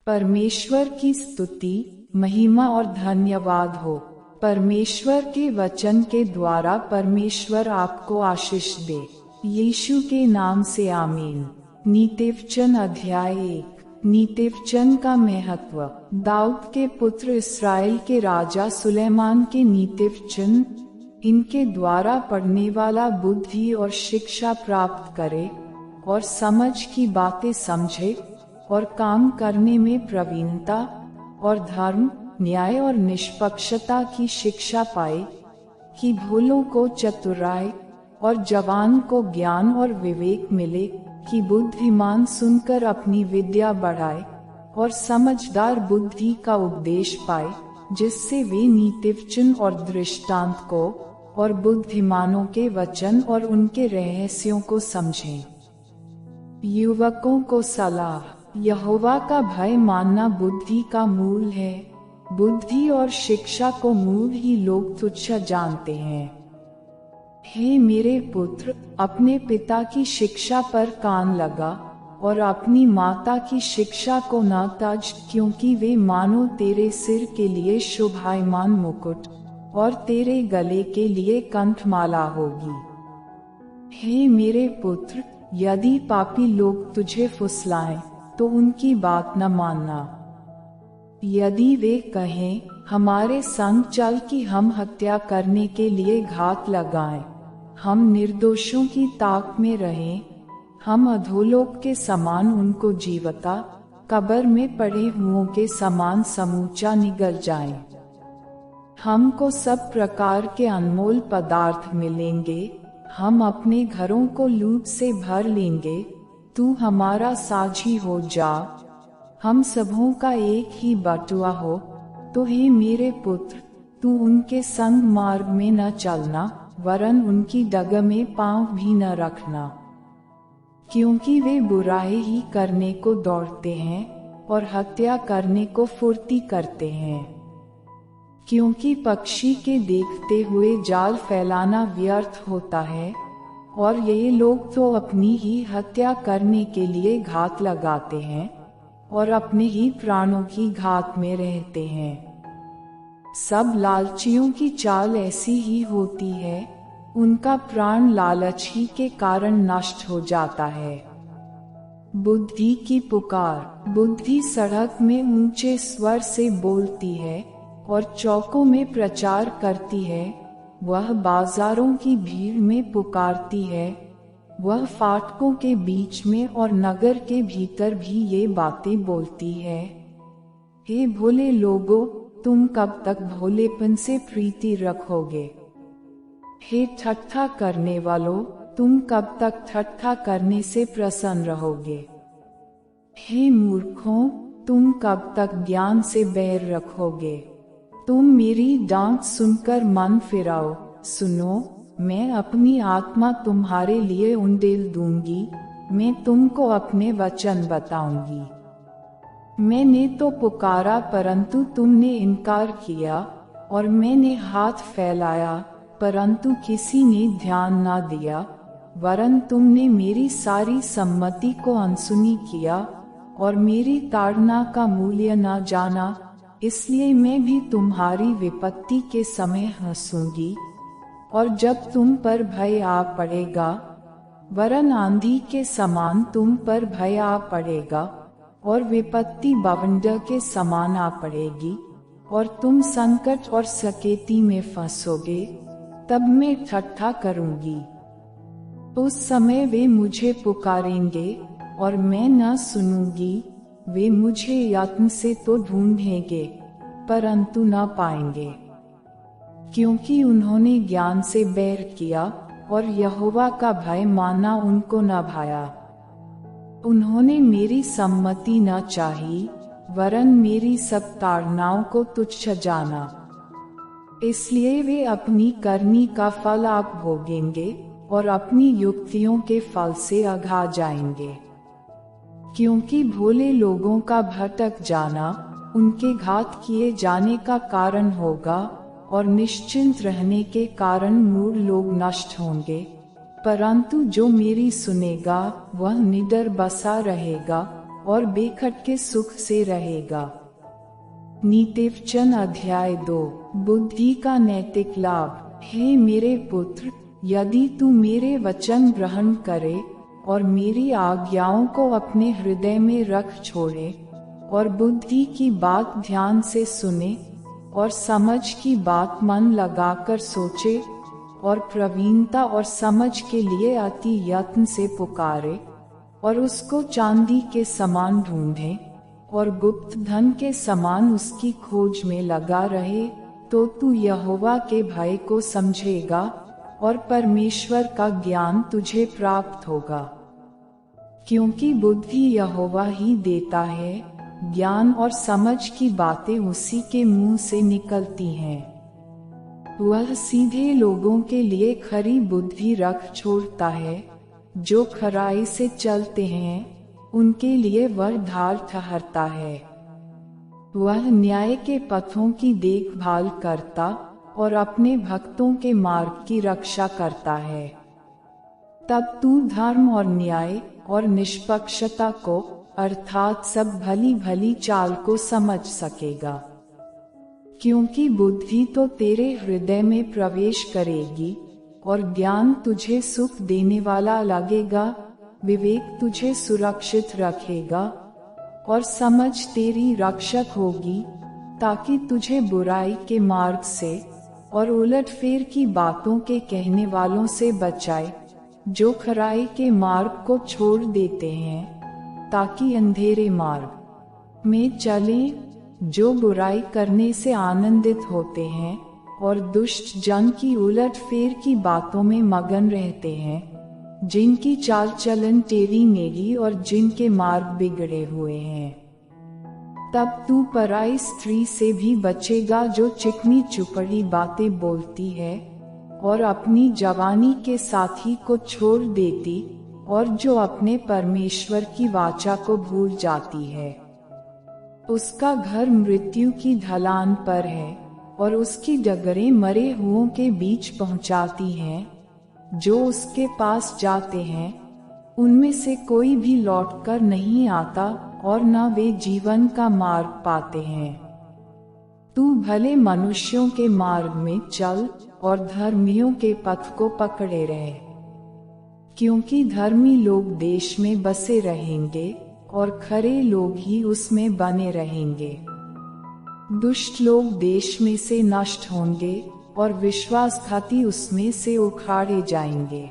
परमेश्वर की स्तुति, महिमा और धन्यवाद हो। परमेश्वर के वचन के द्वारा परमेश्वर आपको आशीष दे। यीशु के नाम से आमीन। नीतिवचन अध्याय 1। नीतिवचन का महत्व। दाऊद के पुत्र इस्राएल के राजा सुलेमान के नीतिवचन, इनके द्वारा पढ़ने वाला बुद्धि और शिक्षा प्राप्त करे और समझ की बातें समझे और काम करने में प्रवीणता और धर्म, न्याय और निष्पक्षता की शिक्षा पाए, कि भोलों को चतुराई और जवान को ज्ञान और विवेक मिले, कि बुद्धिमान सुनकर अपनी विद्या बढ़ाए और समझदार बुद्धि का उपदेश पाए, जिससे वे नीतिवचन और दृष्टांत को और बुद्धिमानों के वचन और उनके रहस्यों को समझें। युवकों को सलाह। यहोवा का भय मानना बुद्धि का मूल है। बुद्धि और शिक्षा को मूल ही लोग तुच्छ जानते हैं। हे मेरे पुत्र, अपने पिता की शिक्षा पर कान लगा और अपनी माता की शिक्षा को न त्याज, क्योंकि वे मानो तेरे सिर के लिए शोभायमान मुकुट और तेरे गले के लिए कंठमाला होगी। हे मेरे पुत्र, यदि पापी लोग तुझे फुसलाएं तो उनकी बात न मानना। यदि वे कहें, हमारे संग चल कि हम हत्या करने के लिए घात लगाएं, हम निर्दोषों की ताक में रहें, हम अधोलोक के समान उनको जीवता, कब्र में पड़े हुओं के समान समूचा निगल जाएं। हमको सब प्रकार के अनमोल पदार्थ मिलेंगे, हम अपने घरों को लूट से भर लेंगे, तू हमारा साझी हो जा, हम सबों का एक ही बटुआ हो। तो हे मेरे पुत्र, तू उनके संग मार्ग में न चलना, वरन उनकी डग में पांव भी न रखना, क्योंकि वे बुराई ही करने को दौड़ते हैं और हत्या करने को फुर्ती करते हैं। क्योंकि पक्षी के देखते हुए जाल फैलाना व्यर्थ होता है, और ये लोग तो अपनी ही हत्या करने के लिए घात लगाते हैं और अपने ही प्राणों की घात में रहते हैं। सब लालचियों की चाल ऐसी ही होती है, उनका प्राण लालच ही के कारण नष्ट हो जाता है। बुद्धि की पुकार। बुद्धि सड़क में ऊंचे स्वर से बोलती है और चौकों में प्रचार करती है। वह बाजारों की भीड़ में पुकारती है, वह फाटकों के बीच में और नगर के भीतर भी ये बातें बोलती है। हे भोले लोगों, तुम कब तक भोलेपन से प्रीति रखोगे? हे ठट्ठा करने वालों, तुम कब तक ठट्ठा करने से प्रसन्न रहोगे? हे मूर्खों, तुम कब तक ज्ञान से बैर रखोगे? तुम मेरी डांट सुनकर मन फिराओ। सुनो, मैं अपनी आत्मा तुम्हारे लिए उंडेल दूंगी, मैं तुमको अपने वचन बताऊंगी। मैंने तो पुकारा परंतु तुमने इनकार किया, और मैंने हाथ फैलाया परंतु किसी ने ध्यान न दिया, वरन तुमने मेरी सारी सम्मति को अनसुनी किया और मेरी ताड़ना का मूल्य न जाना। इसलिए मैं भी तुम्हारी विपत्ति के समय हंसूंगी, और जब तुम पर भय आ पड़ेगा, वरन आंधी के समान तुम पर भय आ पड़ेगा, और विपत्ति बवंडर के समान आ पड़ेगी, और तुम संकट और सकेती में फंसोगे, तब मैं ठट्ठा करूंगी। उस समय वे मुझे पुकारेंगे और मैं न सुनूंगी, वे मुझे यत्न से तो ढूंढेंगे परंतु न पाएंगे, क्योंकि उन्होंने ज्ञान से बैर किया और यहोवा का भय माना उनको न भाया। उन्होंने मेरी सम्मति न चाही, वरन मेरी सब ताड़नाओं को तुच्छ जाना। इसलिए वे अपनी करनी का फल आप भोगेंगे और अपनी युक्तियों के फल से अघा जाएंगे। क्योंकि भोले लोगों का भटक जाना उनके घात किए जाने का कारण होगा, और निश्चिंत रहने के कारण मूढ़ लोग नष्ट होंगे। परंतु जो मेरी सुनेगा वह निडर बसा रहेगा और बेखटके सुख से रहेगा। नीतिवचन अध्याय 2। बुद्धि का नैतिक लाभ। हे मेरे पुत्र, यदि तू मेरे वचन ग्रहण करे और मेरी आज्ञाओं को अपने हृदय में रख छोड़े और बुद्धि की बात ध्यान से सुने और समझ की बात मन लगाकर सोचे और प्रवीणता और समझ के लिए अति यत्न से पुकारे और उसको चांदी के समान ढूंढे और गुप्त धन के समान उसकी खोज में लगा रहे, तो तू यहोवा के भय को समझेगा और परमेश्वर का ज्ञान तुझे प्राप्त होगा। क्योंकि बुद्धि यहोवा ही देता है, ज्ञान और समझ की बातें उसी के मुंह से निकलती हैं। वह सीधे लोगों के लिए खरी बुद्धि रख छोड़ता है, जो खराई से चलते हैं उनके लिए वह ढाल ठहरता है। वह न्याय के पथों की देखभाल करता और अपने भक्तों के मार्ग की रक्षा करता है। तब तू धर्म और न्याय और निष्पक्षता को, अर्थात सब भली भली चाल को समझ सकेगा। क्योंकि बुद्धि तो तेरे हृदय में प्रवेश करेगी और ज्ञान तुझे सुख देने वाला लगेगा, विवेक तुझे सुरक्षित रखेगा और समझ तेरी रक्षक होगी, ताकि तुझे बुराई के मार्ग से और उलटफेर की बातों के कहने वालों से बचाए, जो खराई के मार्ग को छोड़ देते हैं, ताकि अंधेरे मार्ग में चलें, जो बुराई करने से आनंदित होते हैं और दुष्ट जन की उलटफेर की बातों में मगन रहते हैं, जिनकी चाल चलन टेढ़ी मेढ़ी और जिनके मार्ग बिगड़े हुए हैं। तब तू पराई स्त्री से भी बचेगा, जो चिकनी चुपड़ी बातें बोलती है और अपनी जवानी के साथी को छोड़ देती और जो अपने परमेश्वर की वाचा को भूल जाती है। उसका घर मृत्यु की ढलान पर है और उसकी डगरें मरे हुओं के बीच पहुंचाती हैं। जो उसके पास जाते हैं उनमें से कोई भी लौटकर नहीं आता और न वे जीवन का मार्ग पाते हैं। तू भले मनुष्यों के मार्ग में चल और धर्मियों के पथ को पकड़े रहे, क्योंकि धर्मी लोग देश में बसे रहेंगे और खरे लोग ही उसमें बने रहेंगे। दुष्ट लोग देश में से नष्ट होंगे और विश्वासघाती उसमें से उखाड़े जाएंगे।